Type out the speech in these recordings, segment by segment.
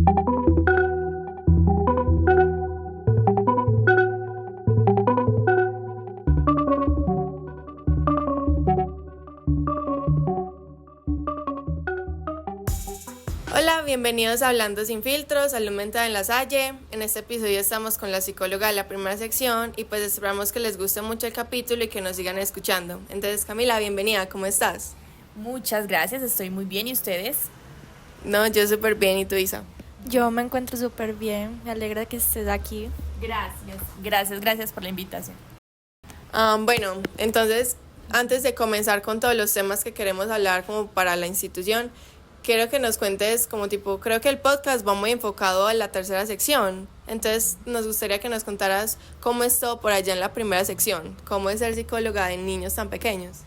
Hola, bienvenidos a Hablando Sin Filtros, salud mental en la Salle. En este episodio estamos con la psicóloga de la primera sección y pues esperamos que les guste mucho el capítulo y que nos sigan escuchando. Entonces, Camila, bienvenida, ¿cómo estás? Muchas gracias, estoy muy bien. ¿Y ustedes? No, yo súper bien, ¿y tú, Isa? Yo me encuentro súper bien, me alegra que estés aquí. Gracias por la invitación. Bueno, entonces, antes de comenzar con todos los temas que queremos hablar como para la institución, quiero que nos cuentes como tipo, creo que el podcast va muy enfocado a la tercera sección, entonces nos gustaría que nos contaras cómo es todo por allá en la primera sección, cómo es ser psicóloga de niños tan pequeños.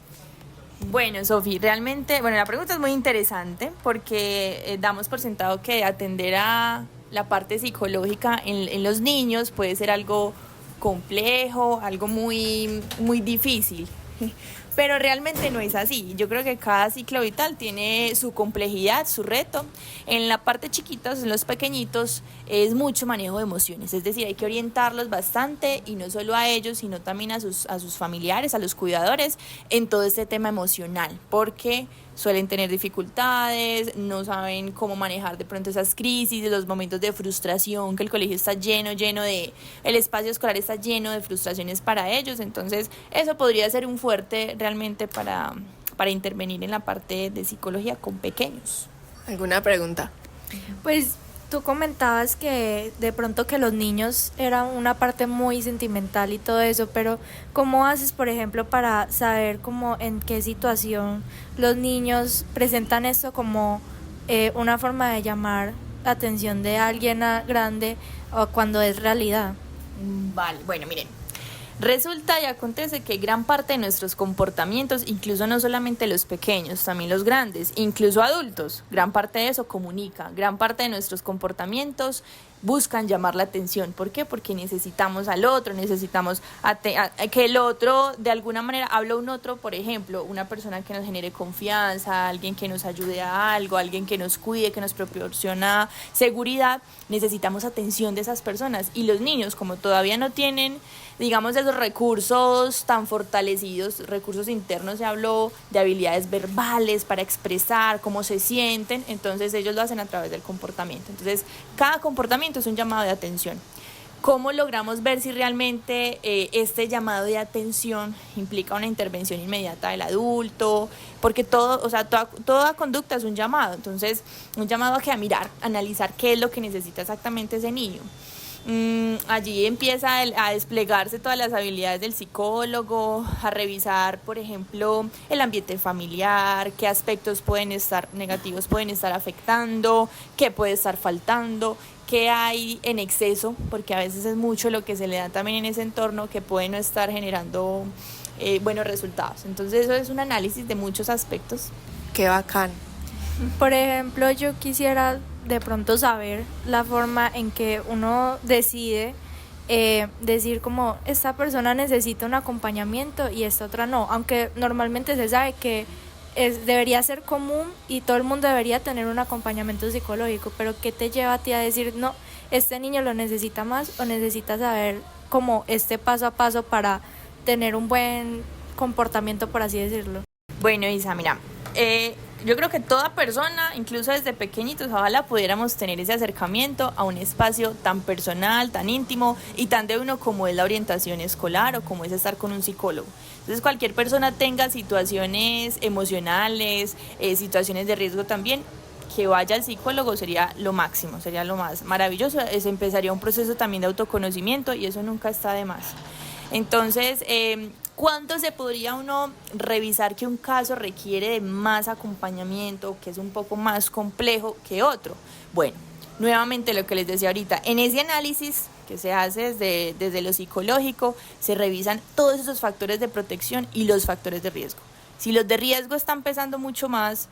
Bueno, Sofi, realmente, la pregunta es muy interesante porque damos por sentado que atender a la parte psicológica en los niños puede ser algo complejo, algo muy, muy difícil. Pero realmente no es así. Yo creo que cada ciclo vital tiene su complejidad, su reto. En la parte chiquitos, en los pequeñitos, es mucho manejo de emociones. Es decir, hay que orientarlos bastante y no solo a ellos, sino también a sus familiares, a los cuidadores, en todo este tema emocional. Porque suelen tener dificultades, no saben cómo manejar de pronto esas crisis, de los momentos de frustración, que el colegio está lleno el espacio escolar está lleno de frustraciones para ellos. Entonces, eso podría ser un fuerte realmente para intervenir en la parte de psicología con pequeños. ¿Alguna pregunta? Pues tú comentabas que de pronto que los niños eran una parte muy sentimental y todo eso, pero ¿cómo haces, por ejemplo, para saber cómo en qué situación los niños presentan esto como una forma de llamar la atención de alguien grande o cuando es realidad? Vale, bueno, miren. Resulta y acontece que gran parte de nuestros comportamientos, incluso no solamente los pequeños, también los grandes, incluso adultos, gran parte de eso comunica, gran parte de nuestros comportamientos buscan llamar la atención. ¿Por qué? Porque necesitamos al otro, necesitamos que el otro, de alguna manera, habla un otro, por ejemplo, una persona que nos genere confianza, alguien que nos ayude a algo, alguien que nos cuide, que nos proporciona seguridad. Necesitamos atención de esas personas. Y los niños, como todavía no tienen, digamos, esos recursos tan fortalecidos, recursos internos, se habló de habilidades verbales para expresar cómo se sienten, entonces ellos lo hacen a través del comportamiento. Entonces, cada comportamiento es un llamado de atención. ¿Cómo logramos ver si realmente este llamado de atención implica una intervención inmediata del adulto? Porque toda conducta es un llamado. Entonces, un llamado a mirar, analizar qué es lo que necesita exactamente ese niño. Allí empieza a desplegarse todas las habilidades del psicólogo, a revisar, por ejemplo, el ambiente familiar, qué aspectos negativos pueden estar afectando, qué puede estar faltando, qué hay en exceso, porque a veces es mucho lo que se le da también en ese entorno que puede no estar generando buenos resultados. Entonces eso es un análisis de muchos aspectos. Qué bacán. Por ejemplo, yo quisiera de pronto saber la forma en que uno decide decir como esta persona necesita un acompañamiento y esta otra no, aunque normalmente se sabe que debería ser común y todo el mundo debería tener un acompañamiento psicológico, pero ¿qué te lleva a ti a decir no, este niño lo necesita más o necesita saber como este paso a paso para tener un buen comportamiento, por así decirlo? Bueno, Isa, mira, yo creo que toda persona, incluso desde pequeñitos, ojalá pudiéramos tener ese acercamiento a un espacio tan personal, tan íntimo y tan de uno como es la orientación escolar o como es estar con un psicólogo. Entonces, cualquier persona tenga situaciones emocionales, situaciones de riesgo también, que vaya al psicólogo sería lo máximo, sería lo más maravilloso. Se empezaría un proceso también de autoconocimiento y eso nunca está de más. Entonces, ¿cuánto se podría uno revisar que un caso requiere de más acompañamiento, que es un poco más complejo que otro? Bueno, nuevamente lo que les decía ahorita, en ese análisis que se hace desde lo psicológico, se revisan todos esos factores de protección y los factores de riesgo. Si los de riesgo están pesando mucho más,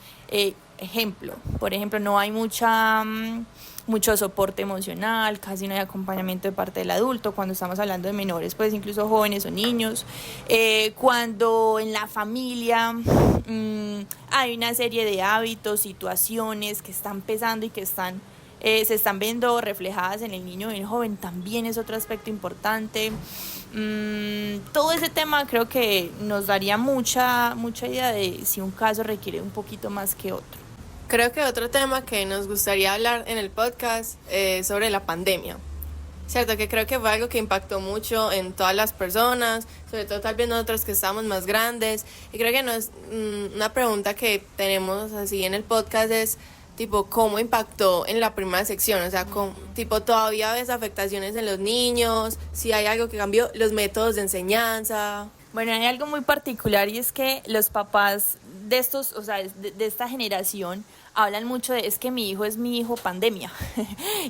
por ejemplo, no hay mucho soporte emocional, casi no hay acompañamiento de parte del adulto, cuando estamos hablando de menores, pues incluso jóvenes o niños, cuando en la familia hay una serie de hábitos, situaciones que están pesando y que están se están viendo reflejadas en el niño y el joven, también es otro aspecto importante. Todo ese tema creo que nos daría mucha idea de si un caso requiere un poquito más que otro. Creo que otro tema que nos gustaría hablar en el podcast es sobre la pandemia. Cierto, que creo que fue algo que impactó mucho en todas las personas, sobre todo tal vez nosotros que estamos más grandes. Y creo que una pregunta que tenemos así en el podcast es, tipo, ¿cómo impactó en la primera sección? O sea, tipo, ¿todavía ves afectaciones en los niños? Si hay algo que cambió, los métodos de enseñanza. Bueno, hay algo muy particular y es que los papás de estos, o sea, de esta generación hablan mucho de, es que mi hijo es mi hijo pandemia.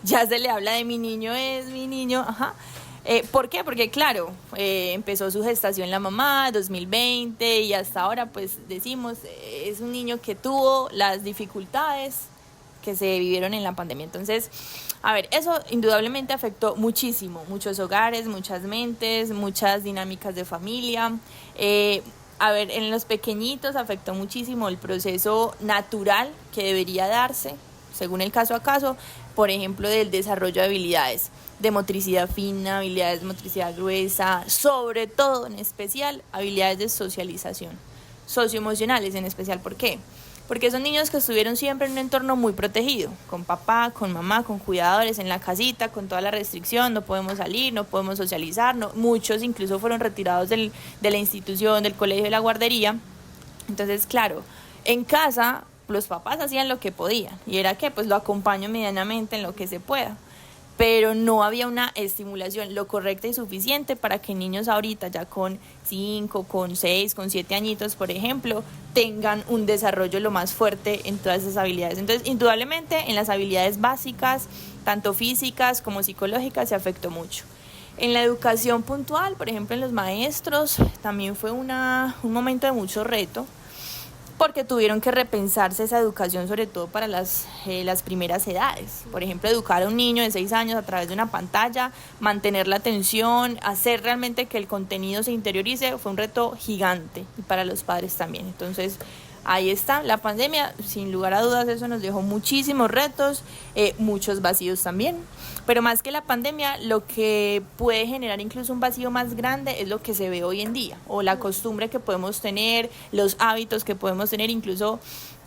Ya se le habla de mi niño es mi niño, ajá. ¿Por qué? Porque claro, empezó su gestación la mamá, 2020, y hasta ahora pues decimos, es un niño que tuvo las dificultades que se vivieron en la pandemia. Entonces, a ver, eso indudablemente afectó muchísimo, muchos hogares, muchas mentes, muchas dinámicas de familia. A ver, en los pequeñitos afectó muchísimo el proceso natural que debería darse, según el caso a caso, por ejemplo, del desarrollo de habilidades de motricidad fina, habilidades de motricidad gruesa, sobre todo, en especial, habilidades de socialización, socioemocionales en especial. ¿Por qué? Porque son niños que estuvieron siempre en un entorno muy protegido, con papá, con mamá, con cuidadores en la casita, con toda la restricción, no podemos salir, no podemos socializar, muchos incluso fueron retirados de la institución, del colegio, de la guardería. Entonces, claro, en casa los papás hacían lo que podían, y era que pues lo acompaño medianamente en lo que se pueda, pero no había una estimulación lo correcta y suficiente para que niños ahorita ya con 5, con 6, con 7 añitos, por ejemplo, tengan un desarrollo lo más fuerte en todas esas habilidades. Entonces, indudablemente, en las habilidades básicas, tanto físicas como psicológicas, se afectó mucho. En la educación puntual, por ejemplo, en los maestros, también fue un momento de mucho reto, porque tuvieron que repensarse esa educación, sobre todo para las primeras edades. Por ejemplo, educar a un niño de 6 años a través de una pantalla, mantener la atención, hacer realmente que el contenido se interiorice, fue un reto gigante, y para los padres también. Entonces, ahí está, la pandemia, sin lugar a dudas, eso nos dejó muchísimos retos, muchos vacíos también. Pero más que la pandemia, lo que puede generar incluso un vacío más grande es lo que se ve hoy en día, o la costumbre que podemos tener, los hábitos que podemos tener, incluso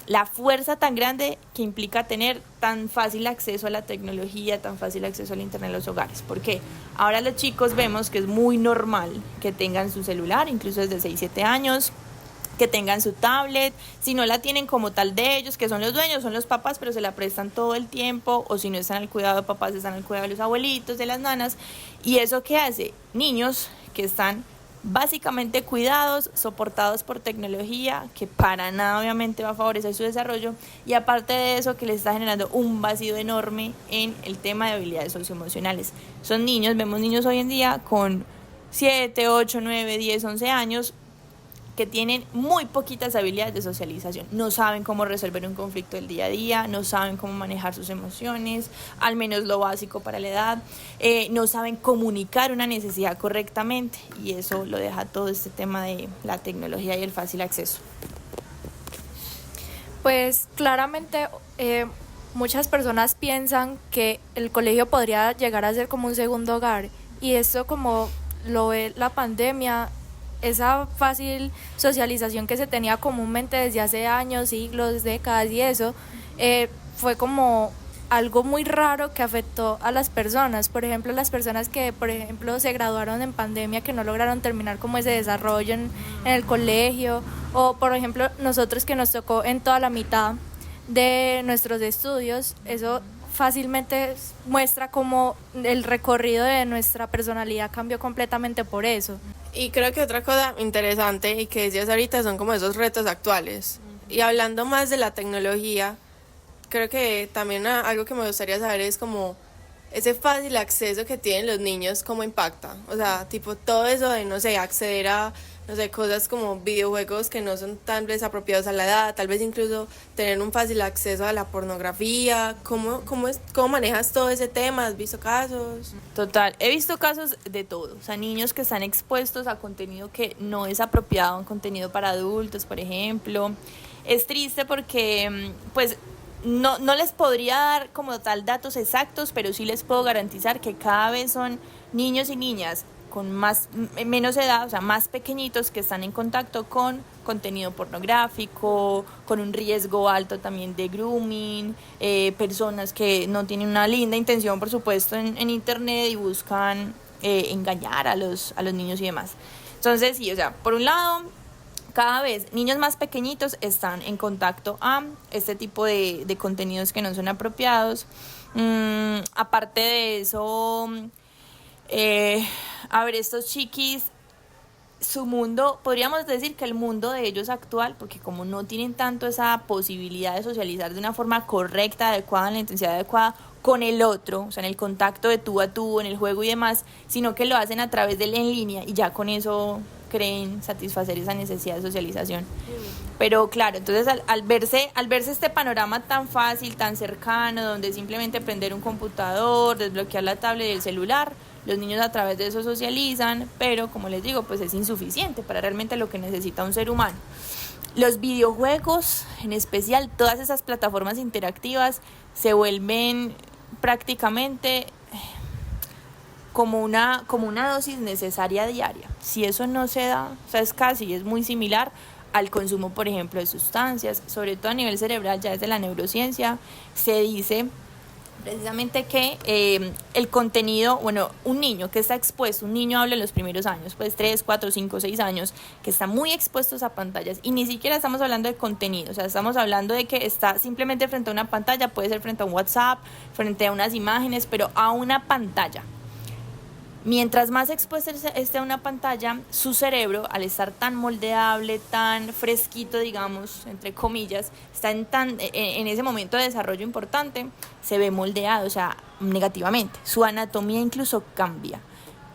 la fuerza tan grande que implica tener tan fácil acceso a la tecnología, tan fácil acceso al internet en los hogares. Porque ahora los chicos vemos que es muy normal que tengan su celular, incluso desde 6, 7 años, que tengan su tablet, si no la tienen como tal de ellos, que son los dueños, son los papás, pero se la prestan todo el tiempo, o si no están al cuidado de papás, están al cuidado de los abuelitos, de las nanas. ¿Y eso qué hace? Niños que están básicamente cuidados, soportados por tecnología, que para nada obviamente va a favorecer su desarrollo, y aparte de eso que les está generando un vacío enorme en el tema de habilidades socioemocionales. Son niños, vemos niños hoy en día con 7, 8, 9, 10, 11 años, que tienen muy poquitas habilidades de socialización, no saben cómo resolver un conflicto del día a día, no saben cómo manejar sus emociones, al menos lo básico para la edad, no saben comunicar una necesidad correctamente, y eso lo deja todo este tema de la tecnología y el fácil acceso. Pues claramente muchas personas piensan que el colegio podría llegar a ser como un segundo hogar, y esto, como lo ve la pandemia, esa fácil socialización que se tenía comúnmente desde hace años, siglos, décadas y eso, fue como algo muy raro que afectó a las personas. Por ejemplo, las personas que, por ejemplo, se graduaron en pandemia, que no lograron terminar como ese desarrollo en el colegio, o por ejemplo nosotros que nos tocó en toda la mitad de nuestros estudios, eso fácilmente muestra cómo el recorrido de nuestra personalidad cambió completamente por eso. Y creo que otra cosa interesante y que decías ahorita son como esos retos actuales. Y hablando más de la tecnología, creo que también algo que me gustaría saber es como ese fácil acceso que tienen los niños, cómo impacta. O sea, tipo todo eso de, no sé, acceder a, no sé, cosas como videojuegos que no son tan desapropiados a la edad, tal vez incluso tener un fácil acceso a la pornografía. ¿Cómo manejas todo ese tema? ¿Has visto casos? Total, he visto casos de todo, o sea, niños que están expuestos a contenido que no es apropiado, un contenido para adultos, por ejemplo. Es triste porque, pues, no les podría dar como tal datos exactos, pero sí les puedo garantizar que cada vez son niños y niñas con menos edad, o sea, más pequeñitos que están en contacto con contenido pornográfico, con un riesgo alto también de grooming, personas que no tienen una linda intención, por supuesto, en internet y buscan engañar a los niños y demás. Entonces, sí, o sea, por un lado, cada vez niños más pequeñitos están en contacto a este tipo de contenidos que no son apropiados. Aparte de eso, a ver, estos chiquis, su mundo, podríamos decir que el mundo de ellos actual, porque como no tienen tanto esa posibilidad de socializar de una forma correcta, adecuada, en la intensidad adecuada con el otro, o sea, en el contacto de tú a tú, en el juego y demás, sino que lo hacen a través del en línea y ya con eso creen satisfacer esa necesidad de socialización. Pero claro, entonces al verse este panorama tan fácil, tan cercano, donde simplemente prender un computador, desbloquear la tablet y el celular, los niños a través de eso socializan, pero como les digo, pues es insuficiente para realmente lo que necesita un ser humano. Los videojuegos, en especial todas esas plataformas interactivas, se vuelven prácticamente como una dosis necesaria diaria. Si eso no se da, o sea, es muy similar al consumo, por ejemplo, de sustancias, sobre todo a nivel cerebral, ya desde la neurociencia, se dice precisamente que el contenido, bueno, un niño que está expuesto, un niño habla en los primeros años, pues 3, 4, 5, 6 años, que está muy expuestos a pantallas, y ni siquiera estamos hablando de contenido, o sea, estamos hablando de que está simplemente frente a una pantalla, puede ser frente a un WhatsApp, frente a unas imágenes, pero a una pantalla. Mientras más expuesto esté a una pantalla, su cerebro, al estar tan moldeable, tan fresquito, digamos, entre comillas, está en ese momento de desarrollo importante, se ve moldeado, o sea, negativamente. Su anatomía incluso cambia.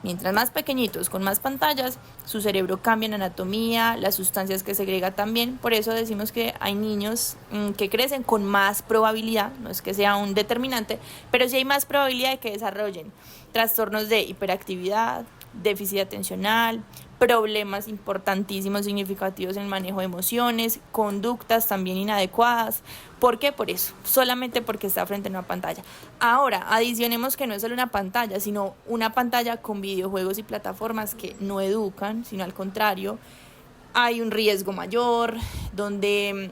Mientras más pequeñitos, con más pantallas, su cerebro cambia en anatomía, las sustancias que segrega también. Por eso decimos que hay niños que crecen con más probabilidad, no es que sea un determinante, pero sí hay más probabilidad de que desarrollen trastornos de hiperactividad, déficit atencional, problemas importantísimos, significativos en el manejo de emociones, conductas también inadecuadas. ¿Por qué? Por eso, solamente porque está frente a una pantalla. Ahora, adicionemos que no es solo una pantalla, sino una pantalla con videojuegos y plataformas que no educan, sino al contrario, hay un riesgo mayor, donde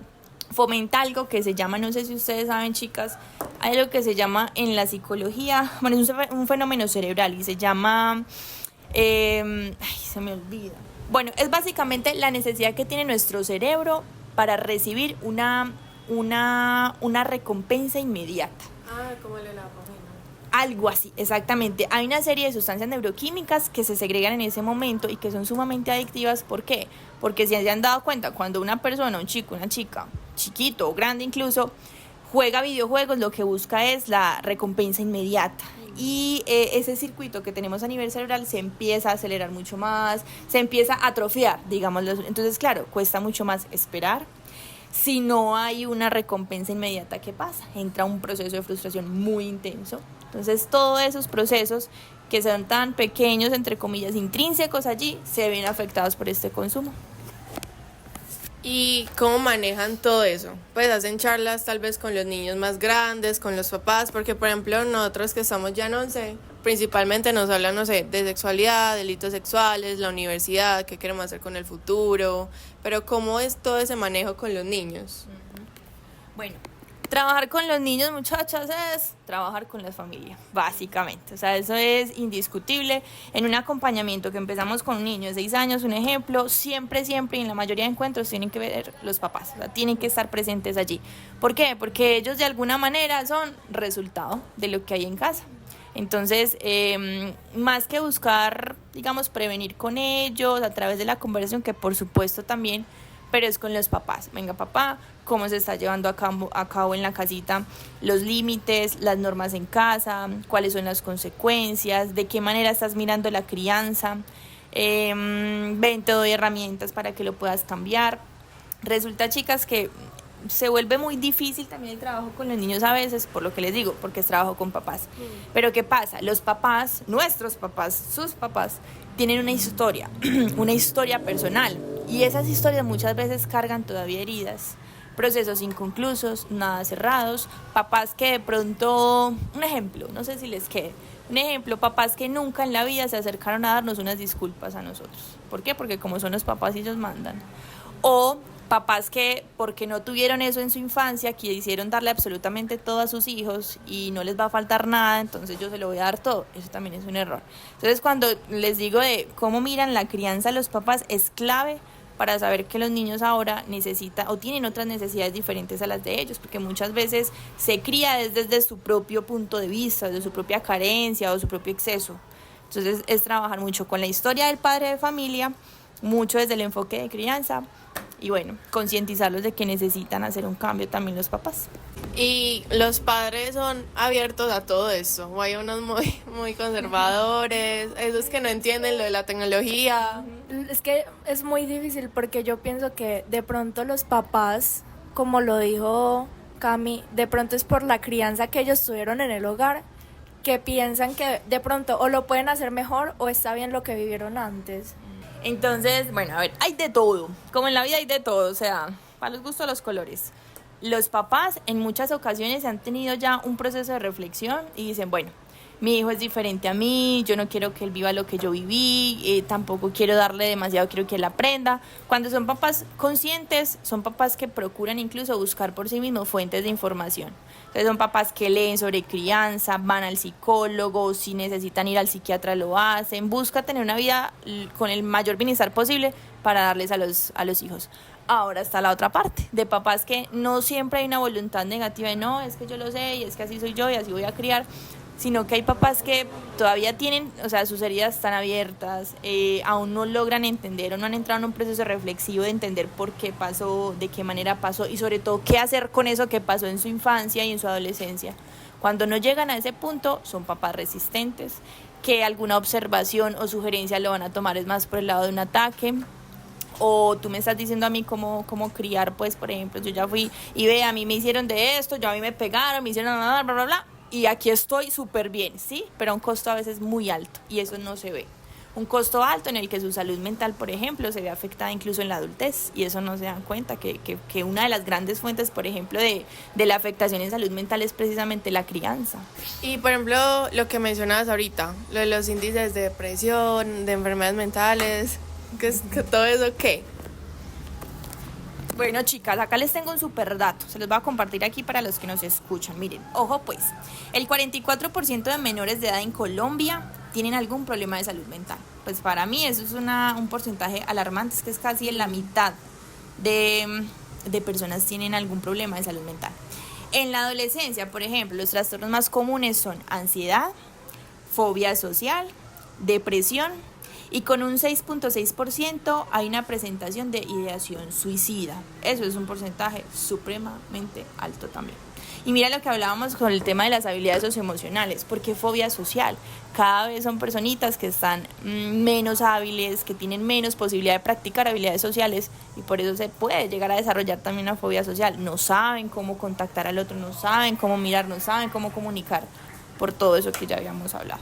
fomenta algo que se llama, no sé si ustedes saben, chicas, hay algo que se llama en la psicología, bueno, es un fenómeno cerebral y se llama, se me olvida. Bueno, es básicamente la necesidad que tiene nuestro cerebro para recibir una recompensa inmediata. Como el de la página. Algo así, exactamente. Hay una serie de sustancias neuroquímicas que se segregan en ese momento y que son sumamente adictivas. ¿Por qué? Porque si se han dado cuenta, cuando una persona, un chico, una chica, chiquito o grande incluso, juega videojuegos, lo que busca es la recompensa inmediata. Y ese circuito que tenemos a nivel cerebral se empieza a acelerar mucho más, se empieza a atrofiar, digamos. Entonces, claro, cuesta mucho más esperar. Si no hay una recompensa inmediata, ¿qué pasa? Entra un proceso de frustración muy intenso. Entonces, todos esos procesos que son tan pequeños, entre comillas, intrínsecos allí, se ven afectados por este consumo. ¿Y cómo manejan todo eso? Pues hacen charlas tal vez con los niños más grandes, con los papás, porque por ejemplo nosotros que estamos ya en 11, principalmente nos hablan, no sé, de sexualidad, delitos sexuales, la universidad, qué queremos hacer con el futuro, pero ¿cómo es todo ese manejo con los niños? Bueno, trabajar con los niños, muchachas, es trabajar con la familia, básicamente. O sea, eso es indiscutible. En un acompañamiento que empezamos con un niño de 6 años, un ejemplo, siempre, y en la mayoría de encuentros tienen que ver los papás. O sea, tienen que estar presentes allí. ¿Por qué? Porque ellos de alguna manera son resultado de lo que hay en casa. Entonces, más que buscar, digamos, prevenir con ellos a través de la conversación, que por supuesto también, pero es con los papás. Venga, papá, cómo se está llevando a cabo en la casita los límites, las normas en casa, cuáles son las consecuencias, de qué manera estás mirando la crianza. Ven, te doy herramientas para que lo puedas cambiar. Resulta, chicas, que se vuelve muy difícil también el trabajo con los niños a veces, por lo que les digo, porque es trabajo con papás. Pero ¿qué pasa? Los papás, nuestros papás, sus papás, tienen una historia personal, y esas historias muchas veces cargan todavía heridas procesos inconclusos, nada cerrados, papás que de pronto, un ejemplo, no sé si les quede, un ejemplo, papás que nunca en la vida se acercaron a darnos unas disculpas a nosotros. ¿Por qué? Porque como son los papás, ellos mandan. O papás que, porque no tuvieron eso en su infancia, quisieron darle absolutamente todo a sus hijos y no les va a faltar nada, entonces yo se lo voy a dar todo. Eso también es un error. Entonces, cuando les digo de cómo miran la crianza los papás, es clave para saber que los niños ahora necesitan o tienen otras necesidades diferentes a las de ellos, porque muchas veces se cría desde su propio punto de vista, desde su propia carencia o su propio exceso. Entonces, es trabajar mucho con la historia del padre de familia, mucho desde el enfoque de crianza, y bueno, concientizarlos de que necesitan hacer un cambio también los papás. Y los padres son abiertos a todo esto, o hay unos muy conservadores, esos que no entienden lo de la tecnología. Es que es muy difícil porque yo pienso que de pronto los papás, como lo dijo Cami, de pronto es por la crianza que ellos tuvieron en el hogar, que piensan que de pronto o lo pueden hacer mejor o está bien lo que vivieron antes. Entonces, bueno, a ver, hay de todo, como en la vida hay de todo, o sea, para los gustos los colores. Los papás en muchas ocasiones han tenido ya un proceso de reflexión y dicen, bueno, mi hijo es diferente a mí, yo no quiero que él viva lo que yo viví, tampoco quiero darle demasiado, quiero que él aprenda. Cuando son papás conscientes, son papás que procuran incluso buscar por sí mismos fuentes de información. Entonces son papás que leen sobre crianza, van al psicólogo, si necesitan ir al psiquiatra lo hacen, buscan tener una vida con el mayor bienestar posible para darles a los hijos. Ahora está la otra parte, de papás que no siempre hay una voluntad negativa de no, es que yo lo sé y es que así soy yo y así voy a criar, sino que hay papás que todavía tienen, o sea, sus heridas están abiertas, aún no logran entender o no han entrado en un proceso reflexivo de entender por qué pasó, de qué manera pasó y sobre todo qué hacer con eso que pasó en su infancia y en su adolescencia. Cuando no llegan a ese punto, son papás resistentes, que alguna observación o sugerencia lo van a tomar es más por el lado de un ataque. O tú me estás diciendo a mí cómo criar, pues, por ejemplo, yo ya fui y ve, a mí me hicieron de esto, yo a mí me pegaron, me hicieron bla, bla, bla, bla, y aquí estoy súper bien, ¿sí? Pero a un costo a veces muy alto, y eso no se ve. Un costo alto en el que su salud mental, por ejemplo, se ve afectada incluso en la adultez, y eso no se dan cuenta, que una de las grandes fuentes, por ejemplo, de la afectación en salud mental es precisamente la crianza. Y por ejemplo, lo que mencionabas ahorita, lo de los índices de depresión, de enfermedades mentales, que todo eso, ¿qué? Bueno, chicas, acá les tengo un super dato, se los voy a compartir aquí para los que nos escuchan. Miren, ojo pues, el 44% de menores de edad en Colombia tienen algún problema de salud mental. Pues para mí eso es un porcentaje alarmante, es que es casi en la mitad de personas tienen algún problema de salud mental. En la adolescencia, por ejemplo, los trastornos más comunes son ansiedad, fobia social, depresión, y con un 6.6% hay una presentación de ideación suicida. Eso es un porcentaje supremamente alto también. Y mira lo que hablábamos con el tema de las habilidades socioemocionales. ¿Por qué fobia social? Cada vez son personitas que están menos hábiles, que tienen menos posibilidad de practicar habilidades sociales y por eso se puede llegar a desarrollar también una fobia social. No saben cómo contactar al otro, no saben cómo mirar, no saben cómo comunicar, por todo eso que ya habíamos hablado.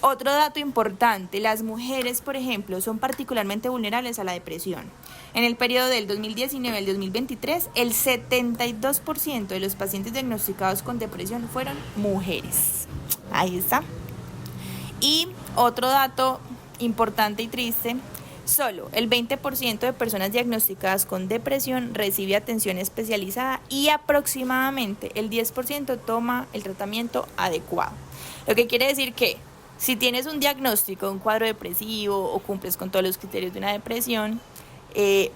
Otro dato importante, las mujeres, por ejemplo, son particularmente vulnerables a la depresión. En el periodo del 2019 al 2023, el 72% de los pacientes diagnosticados con depresión fueron mujeres. Ahí está. Y otro dato importante y triste, solo el 20% de personas diagnosticadas con depresión recibe atención especializada y aproximadamente el 10% toma el tratamiento adecuado. Lo que quiere decir que si tienes un diagnóstico, un cuadro depresivo o cumples con todos los criterios de una depresión,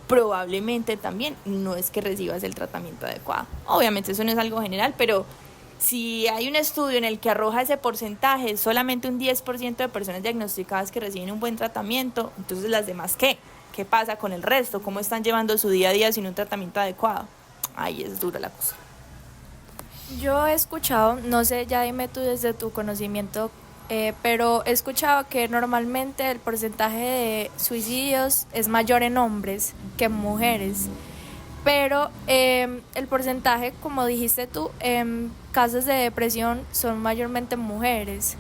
probablemente también no es que recibas el tratamiento adecuado. Obviamente eso no es algo general, pero si hay un estudio en el que arroja ese porcentaje, solamente un 10% de personas diagnosticadas que reciben un buen tratamiento, entonces las demás ¿qué? ¿Qué pasa con el resto? ¿Cómo están llevando su día a día sin un tratamiento adecuado? Ahí es dura la cosa. Yo he escuchado, no sé, ya dime tú desde tu conocimiento, pero he escuchado que normalmente el porcentaje de suicidios es mayor en hombres que en mujeres, pero el porcentaje, como dijiste tú, en casos de depresión son mayormente mujeres.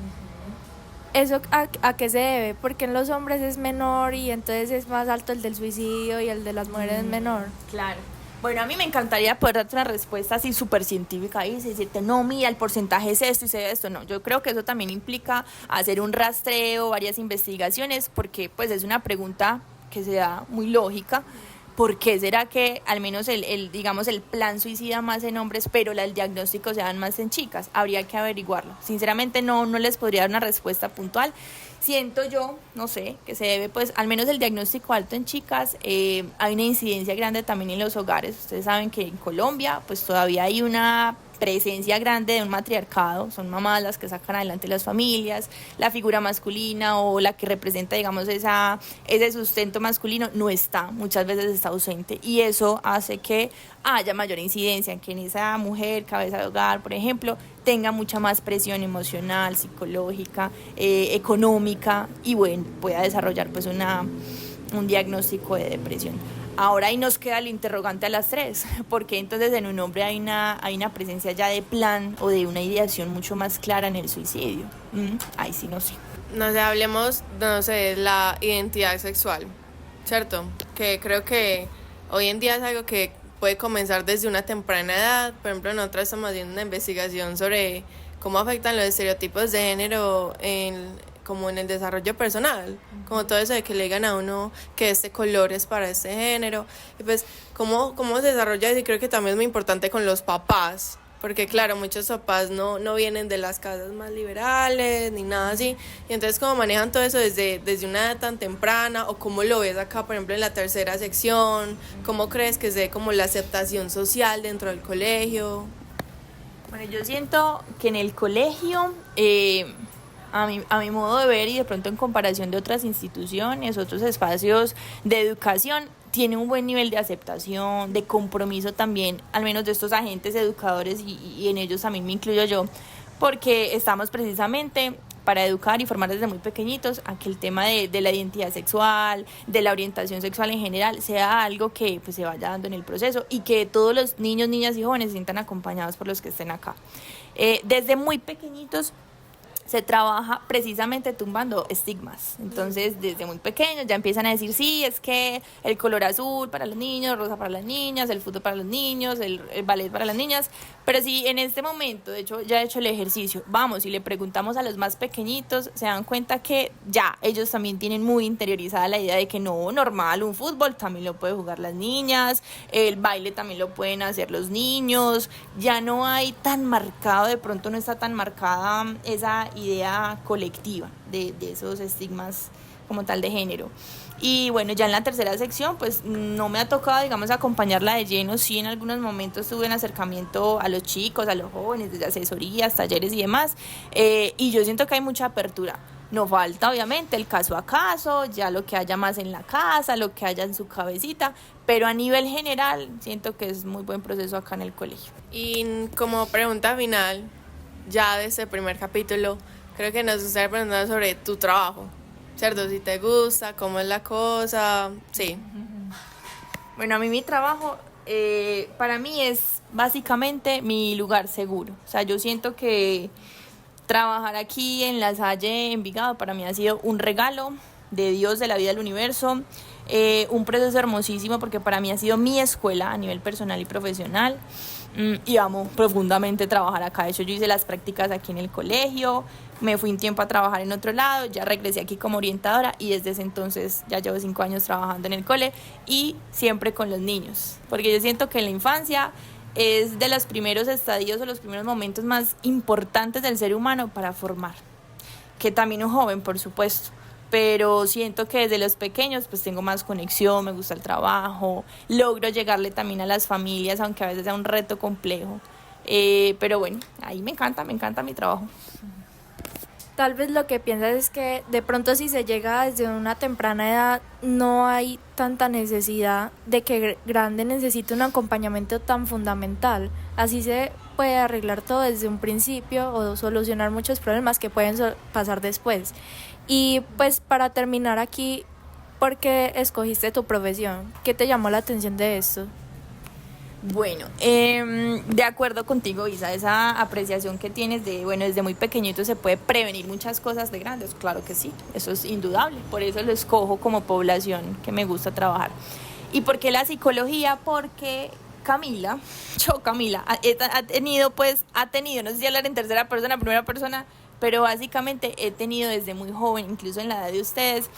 ¿Eso a qué se debe? Porque en los hombres es menor y entonces es más alto el del suicidio y el de las mujeres es menor. Claro. Bueno, a mí me encantaría poder darte una respuesta así súper científica y decirte, no, mira, el porcentaje es esto y sé esto. No, yo creo que eso también implica hacer un rastreo, varias investigaciones, porque pues es una pregunta que se da muy lógica. ¿Por qué será que al menos digamos, el plan suicida más en hombres, pero el diagnóstico se dan más en chicas? Habría que averiguarlo. Sinceramente no les podría dar una respuesta puntual. Siento yo, no sé, que se debe, pues, al menos el diagnóstico alto en chicas, hay una incidencia grande también en los hogares. Ustedes saben que en Colombia, pues, todavía hay una presencia grande de un matriarcado, son mamás las que sacan adelante las familias, la figura masculina o la que representa, digamos, ese sustento masculino no está, muchas veces está ausente, y eso hace que haya mayor incidencia, que en esa mujer, cabeza de hogar, por ejemplo, tenga mucha más presión emocional, psicológica, económica, y bueno, pueda desarrollar pues un diagnóstico de depresión. Ahora ahí nos queda el interrogante a las tres, porque entonces en un hombre hay una presencia ya de plan o de una ideación mucho más clara en el suicidio. Ahí sí no sé. No sé, hablemos, no sé, de la identidad sexual, ¿cierto? Que creo que hoy en día es algo que puede comenzar desde una temprana edad. Por ejemplo, nosotros estamos haciendo una investigación sobre cómo afectan los estereotipos de género como en el desarrollo personal, como todo eso de que le digan a uno que este color es para este género, y pues cómo se desarrolla eso. Y creo que también es muy importante con los papás, porque claro, muchos papás no vienen de las casas más liberales ni nada así, y entonces cómo manejan todo eso desde una edad tan temprana, o cómo lo ves acá, por ejemplo, en la tercera sección, cómo crees que se dé como la aceptación social dentro del colegio. Bueno, yo siento que en el colegio, a mi modo de ver y de pronto en comparación de otras instituciones, otros espacios de educación, tiene un buen nivel de aceptación, de compromiso también, al menos de estos agentes educadores, y en ellos también me incluyo yo, porque estamos precisamente para educar y formar desde muy pequeñitos a que el tema de la identidad sexual, de la orientación sexual en general, sea algo que pues se vaya dando en el proceso, y que todos los niños, niñas y jóvenes se sientan acompañados por los que estén acá. Desde muy pequeñitos se trabaja precisamente tumbando estigmas. Entonces, desde muy pequeños ya empiezan a decir, sí, es que el color azul para los niños, rosa para las niñas, el fútbol para los niños, el ballet para las niñas. Pero si en este momento, de hecho, ya he hecho el ejercicio, vamos y le preguntamos a los más pequeñitos, se dan cuenta que ya ellos también tienen muy interiorizada la idea de que no, normal, un fútbol también lo pueden jugar las niñas, el baile también lo pueden hacer los niños. Ya no hay tan marcado, de pronto no está tan marcada esa idea colectiva de esos estigmas como tal de género. Y bueno, ya en la tercera sección pues no me ha tocado, digamos, acompañarla de lleno. Sí, en algunos momentos tuve un acercamiento a los chicos, a los jóvenes, desde asesorías, talleres y demás, y yo siento que hay mucha apertura. No falta obviamente el caso a caso, ya lo que haya más en la casa, lo que haya en su cabecita, pero a nivel general siento que es muy buen proceso acá en el colegio. Y como pregunta final, ya de este primer capítulo, creo que nos gustaría preguntar sobre tu trabajo, ¿cierto? Si te gusta, cómo es la cosa, sí. Bueno, a mí mi trabajo, para mí es básicamente mi lugar seguro. O sea, yo siento que trabajar aquí en La Salle, Envigado, para mí ha sido un regalo de Dios, de la vida del universo, un proceso hermosísimo, porque para mí ha sido mi escuela a nivel personal y profesional. Y amo profundamente trabajar acá. De hecho, yo hice las prácticas aquí en el colegio, me fui un tiempo a trabajar en otro lado, ya regresé aquí como orientadora, y desde ese entonces ya llevo 5 años trabajando en el cole, y siempre con los niños, porque yo siento que en la infancia es de los primeros estadios o los primeros momentos más importantes del ser humano para formar, que también un joven, por supuesto. Pero siento que desde los pequeños pues tengo más conexión, me gusta el trabajo, logro llegarle también a las familias, aunque a veces sea un reto complejo. Pero bueno, ahí me encanta mi trabajo. Tal vez lo que piensas es que de pronto si se llega desde una temprana edad no hay tanta necesidad de que grande necesite un acompañamiento tan fundamental. Así se puede arreglar todo desde un principio o solucionar muchos problemas que pueden pasar después. Y pues para terminar aquí, ¿por qué escogiste tu profesión? ¿Qué te llamó la atención de esto? Bueno, de acuerdo contigo, Isa, esa apreciación que tienes de, bueno, desde muy pequeñito se puede prevenir muchas cosas de grandes, claro que sí, eso es indudable, por eso lo escojo como población que me gusta trabajar. ¿Y por qué la psicología? Porque Camila, ha tenido, no sé si hablar en tercera persona, primera persona, pero básicamente he tenido desde muy joven, incluso en la edad de ustedes,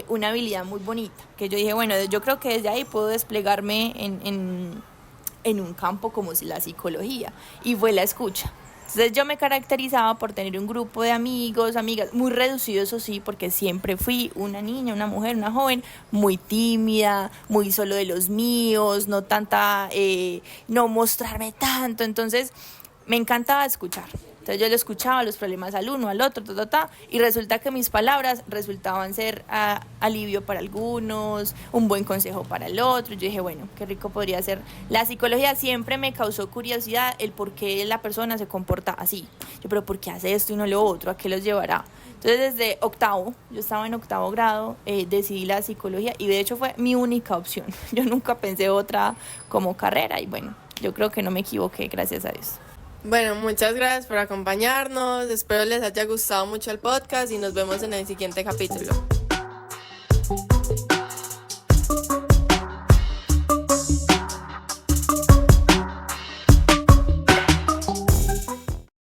una habilidad muy bonita, que yo dije, bueno, yo creo que desde ahí puedo desplegarme en un campo como la psicología, y fue la escucha. Entonces yo me caracterizaba por tener un grupo de amigos, amigas, muy reducido, eso sí, porque siempre fui una niña, una mujer, una joven, muy tímida, muy solo de los míos, no mostrarme tanto. Entonces me encantaba escuchar. Entonces yo le escuchaba los problemas al uno, al otro, y resulta que mis palabras resultaban ser alivio para algunos, un buen consejo para el otro. Yo dije, bueno, qué rico podría ser. La psicología siempre me causó curiosidad el por qué la persona se comporta así. Pero ¿por qué hace esto y no lo otro? ¿A qué los llevará? Entonces desde yo estaba en octavo grado, decidí la psicología y de hecho fue mi única opción. Yo nunca pensé otra como carrera y bueno, yo creo que no me equivoqué, gracias a Dios. Bueno, muchas gracias por acompañarnos. Espero les haya gustado mucho el podcast y nos vemos en el siguiente capítulo.